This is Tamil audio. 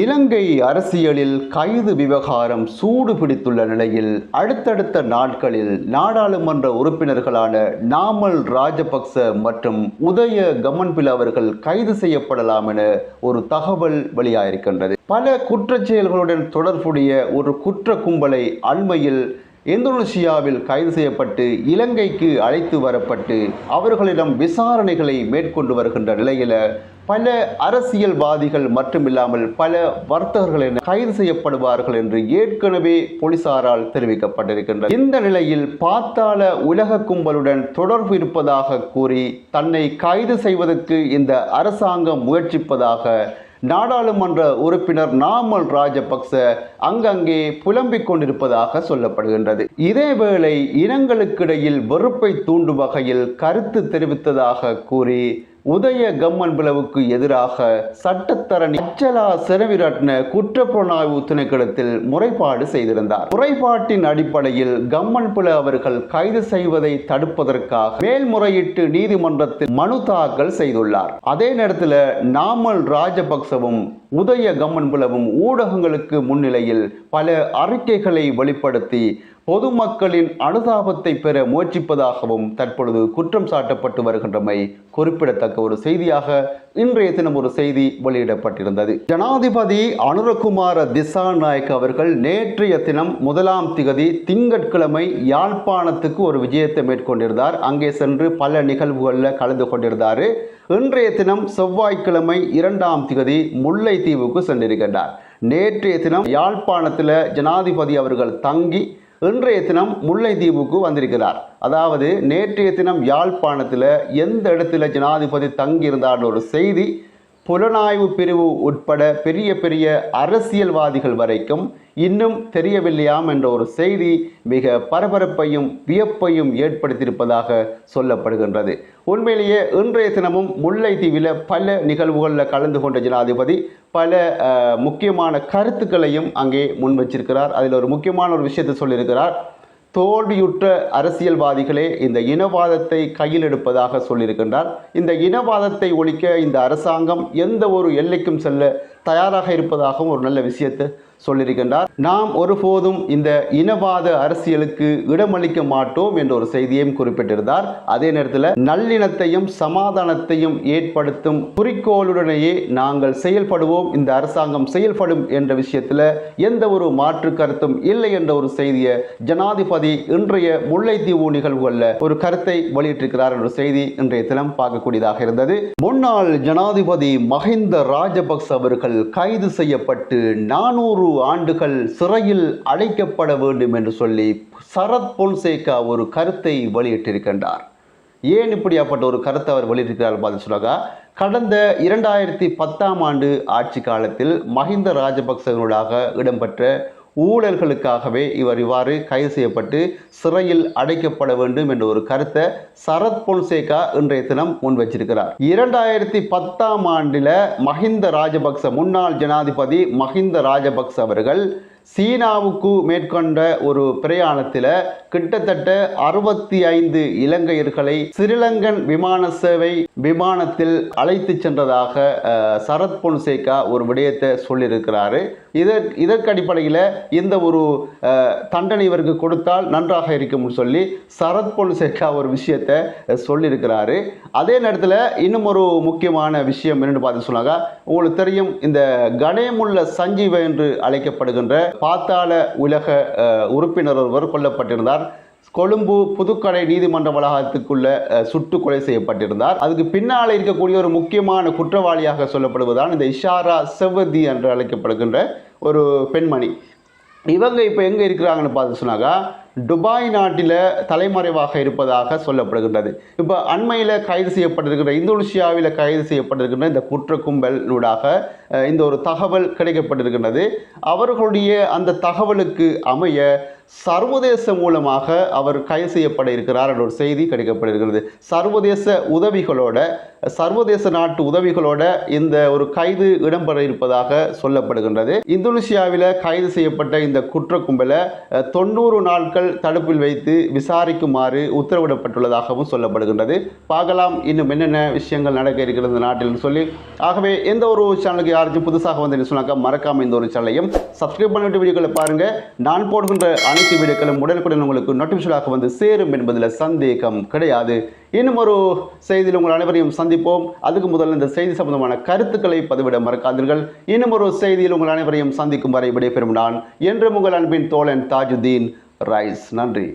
இலங்கை அரசியலில் கைது விவகாரம் சூடு பிடித்துள்ள நிலையில் அடுத்தடுத்த நாட்களில் நாடாளுமன்ற உறுப்பினர்களான நாமல் ராஜபக்ச மற்றும் உதய கம்மன்பில அவர்கள் கைது செய்யப்படலாம் என ஒரு தகவல் வெளியாகிருக்கின்றது. பல குற்றச்செயல்களுடன் தொடர்புடைய ஒரு குற்ற கும்பலை அண்மையில் இந்தோனேசியாவில் கைது செய்யப்பட்டு இலங்கைக்கு அழைத்து வரப்பட்டு அவர்களிடம் விசாரணைகளை மேற்கொண்டு வருகின்ற நிலையில பல அரசியல்வாதிகள் மட்டுமில்லாமல் பல வர்த்தகர்கள் என கைது செய்யப்படுவார்கள் என்று ஏற்கனவே போலீசாரால் தெரிவிக்கப்பட்டிருக்கின்றது. இந்த நிலையில் பாத்தாள உலக கும்பலுடன் தொடர்பு இருப்பதாக கூறி தன்னை கைது செய்வதற்கு இந்த அரசாங்கம் முயற்சிப்பதாக நாடாளுமன்ற உறுப்பினர் நாமல் ராஜபக்ச அங்கங்கே புலம்பிக் கொண்டிருப்பதாக சொல்லப்படுகின்றது. இதேவேளை இனங்களுக்கிடையில் வெறுப்பை தூண்டும் வகையில் கருத்து தெரிவித்ததாக கூறி உதய கம்மன்பிலவுக்கு எதிராக சட்டத்தரணி அச்சலா செனவிரட்ன குற்றப்புலனாய்வு திணைக்களத்தில் முறைப்பாடு செய்திருந்தார். முறைப்பாட்டின் அடிப்படையில் கம்மன்பில அவர்கள் கைது செய்வதை தடுப்பதற்காக மேல்முறையீட்டு நீதிமன்றத்தில் மனு தாக்கல் செய்துள்ளார். அதே நேரத்தில் நாமல் ராஜபக்சவும் உதய கம்மன்பிலவும் ஊடகங்களுக்கு முன்னிலையில் பல அறிக்கைகளை வெளிப்படுத்தி பொதுமக்களின் அனுதாபத்தை பெற முயற்சிப்பதாகவும் தற்பொழுது குற்றம் சாட்டப்பட்டு வருகின்றமை குறிப்பிடத்தக்க ஒரு செய்தியாக இன்றைய தினம் ஒரு செய்தி வெளியிடப்பட்டிருந்தது. ஜனாதிபதி அனுரகுமார திசாநாயக்க அவர்கள் நேற்றைய தினம் 1ஆம் திகதி திங்கட்கிழமை யாழ்ப்பாணத்துக்கு ஒரு விஜயத்தை மேற்கொண்டிருந்தார். அங்கே சென்று பல நிகழ்வுகளில் கலந்து கொண்டிருந்தார். இன்றைய தினம் செவ்வாய்க்கிழமை 2ஆம் திகதி முல்லைத்தீவுக்கு சென்றிருக்கின்றார். நேற்றைய தினம் யாழ்ப்பாணத்தில் ஜனாதிபதி அவர்கள் தங்கி இன்றைய தினம் முல்லைத்தீவுக்கு வந்திருக்கிறார். அதாவது நேற்றைய தினம் யாழ்ப்பாணத்தில் எந்த இடத்துல ஜனாதிபதி தங்கியிருந்தார் ஒரு செய்தி புலனாய்வு பிரிவு உட்பட பெரிய பெரிய அரசியல்வாதிகள் வரைக்கும் இன்னும் தெரியவில்லையாம் என்ற ஒரு செய்தி மிக பரபரப்பையும் வியப்பையும் ஏற்படுத்தியிருப்பதாக சொல்லப்படுகின்றது. உண்மையிலேயே இன்றைய தினமும் முல்லைத்தீவில் பல நிகழ்வுகளில் கலந்து கொண்ட ஜனாதிபதி பல முக்கியமான கருத்துக்களையும் அங்கே முன் வச்சிருக்கிறார். அதில் ஒரு முக்கியமான ஒரு விஷயத்தை சொல்லியிருக்கிறார். தோல்வியுற்ற அரசியல்வாதிகளே இந்த இனவாதத்தை கையில் எடுப்பதாக சொல்லியிருக்கின்றார். இந்த இனவாதத்தை ஒழிக்க இந்த அரசாங்கம் எந்த ஒரு எல்லைக்கும் செல்ல தயாராக இருப்பதாகவும் ஒரு நல்ல விஷயத்தை சொல்லியிருக்கின்றார். நாம் ஒருபோதும் இந்த இனவாத அரசியலுக்கு இடமளிக்க மாட்டோம் என்ற ஒரு செய்தியையும் குறிப்பிட்டிருந்தார். அதே நேரத்தில் நல்லிணத்தையும் சமாதானத்தையும் ஏற்படுத்தும் குறிக்கோளுடனேயே நாங்கள் செயல்படுவோம், இந்த அரசாங்கம் செயல்படும் என்ற விஷயத்தில் எந்த ஒரு மாற்று கருத்தும் இல்லை என்ற ஒரு செய்தியை ஜனாதிபதி இன்றைய முல்லைத்தீவு நிகழ்வுகளில் ஒரு கருத்தை வெளியிட்டிருக்கிறார் என்ற செய்தி இன்றைய தினம் பார்க்கக்கூடியதாக இருந்தது. முன்னாள் ஜனாதிபதி மஹிந்த ராஜபக்ச அவர்கள் கைது செய்யப்பட்டு 400 ஆண்டுகள் சிறையில் அடைக்கப்பட வேண்டும் என்று சொல்லி சரத் பொன்சேகா ஒரு கருத்தை வெளியிட்டிருக்கின்றார். ஏன் இப்படியாப்பட்ட ஒரு கருத்தை அவர் வெளியிட்டிருக்கிறார் பார்த்து சொன்னாங்க. கடந்த 2010ஆம் ஆண்டு ஆட்சி காலத்தில் மஹிந்த ராஜபக்சவனுடாக இடம்பெற்ற ஊழல்களுக்காகவே இவர் இவ்வாறு கைது செய்யப்பட்டு சிறையில் அடைக்கப்பட வேண்டும் என்ற ஒரு கருத்தை சரத் பொன்சேகா இன்றைய தினம் முன் வச்சிருக்கிறார். 2010ஆம் ஆண்டில் மஹிந்த ராஜபக்ச முன்னாள் ஜனாதிபதி மஹிந்த ராஜபக்ச அவர்கள் சீனாவுக்கு மேற்கொண்ட ஒரு பிரயாணத்தில் கிட்டத்தட்ட 65 இலங்கையர்களை ஸ்ரீலங்கன் விமான சேவை விமானத்தில் அழைத்து சென்றதாக சரத் பொன்சேகா ஒரு விடயத்தை சொல்லியிருக்கிறாரு. இதற்கு அடிப்படையில் இந்த ஒரு தண்டனை இவருக்கு கொடுத்தால் நன்றாக இருக்கும் சொல்லி சரத் பொன்சேகா ஒரு விஷயத்தை சொல்லியிருக்கிறாரு. அதே நேரத்தில் இன்னும் ஒரு முக்கியமான விஷயம் என்னென்னு பார்த்து சொன்னாங்க. உங்களுக்கு தெரியும், இந்த கணேமுல்ல சஞ்சீவ என்று அழைக்கப்படுகின்ற பாத்தாள உலக உறுப்பினர் ஒருவர் கொல்லப்பட்டிருந்தார். கொழும்பு புதுக்கடை நீதிமன்ற வளாகத்துக்குள்ள சுட்டு கொலை செய்யப்பட்டிருந்தார். அதுக்கு பின்னால் இருக்கக்கூடிய ஒரு முக்கியமான குற்றவாளியாக சொல்லப்படுவதால் இந்த இஷாரா செவதி என்று அழைக்கப்படுகின்ற ஒரு பெண்மணி. இவங்க இப்போ எங்கே இருக்கிறாங்கன்னு பார்த்து சொன்னாக்கா துபாய் நாட்டில் தலைமறைவாக இருப்பதாக சொல்லப்படுகின்றது. இப்போ அண்மையில் கைது செய்யப்பட்டிருக்கின்ற இந்தோனேசியாவில் கைது செய்யப்பட்டிருக்கின்ற இந்த குற்ற கும்பலூடாக இந்த ஒரு தகவல் கிடைக்கப்பட்டிருக்கின்றது. அவர்களுடைய அந்த தகவலுக்கு அமைய சர்வதேச மூலமாக அவர் கைது செய்யப்பட இருக்கிறார் என்ற ஒரு செய்தி கிடைக்கப்பட்டிருக்கிறது. சர்வதேச உதவிகளோட சர்வதேச நாட்டு உதவிகளோட இந்த ஒரு கைது இடம்பெற இருப்பதாக சொல்லப்படுகின்றது. இந்தோனேசியாவில் கைது செய்யப்பட்ட இந்த குற்ற கும்பலை 90 நாட்கள் அவர்கள் தடுப்பில் வைத்து விசாரிக்குமாறு உத்தரவிடப்பட்டுள்ளதாகவும் சொல்லப்படுகின்றது. பார்க்கலாம் இன்னும் என்னென்ன விஷயங்கள் நடக்க இருக்கிறது இந்த நாட்டில் சொல்லி. ஆகவே எந்த ஒரு சேனலுக்கு யாருக்கும் புதுசாக வந்து சொன்னாக்கா மறக்காமல் இந்த ஒரு சேனலையும் சப்ஸ்கிரைப் பண்ணிவிட்டு வீடியோக்களை பாருங்கள். நான் போடுகின்ற அனைத்து வீடியோக்களும் உடனுக்குடன் உங்களுக்கு நோட்டிஃபிகேஷனாக வந்து சேரும் என்பதில் சந்தேகம் கிடையாது. இன்னும் ஒரு செய்தியில் உங்கள் அனைவரையும் சந்திப்போம். அதுக்கு முதல்ல இந்த செய்தி சம்பந்தமான கருத்துக்களை பதிவிட மறக்காதீர்கள். இன்னும் ஒரு செய்தியில் உங்கள் அனைவரையும் சந்திக்கும் வரை விடைபெறும் நான் என்றும் உங்கள் அன்பின் தோழன் தாஜுதீன் ரைஸ். நன்றி.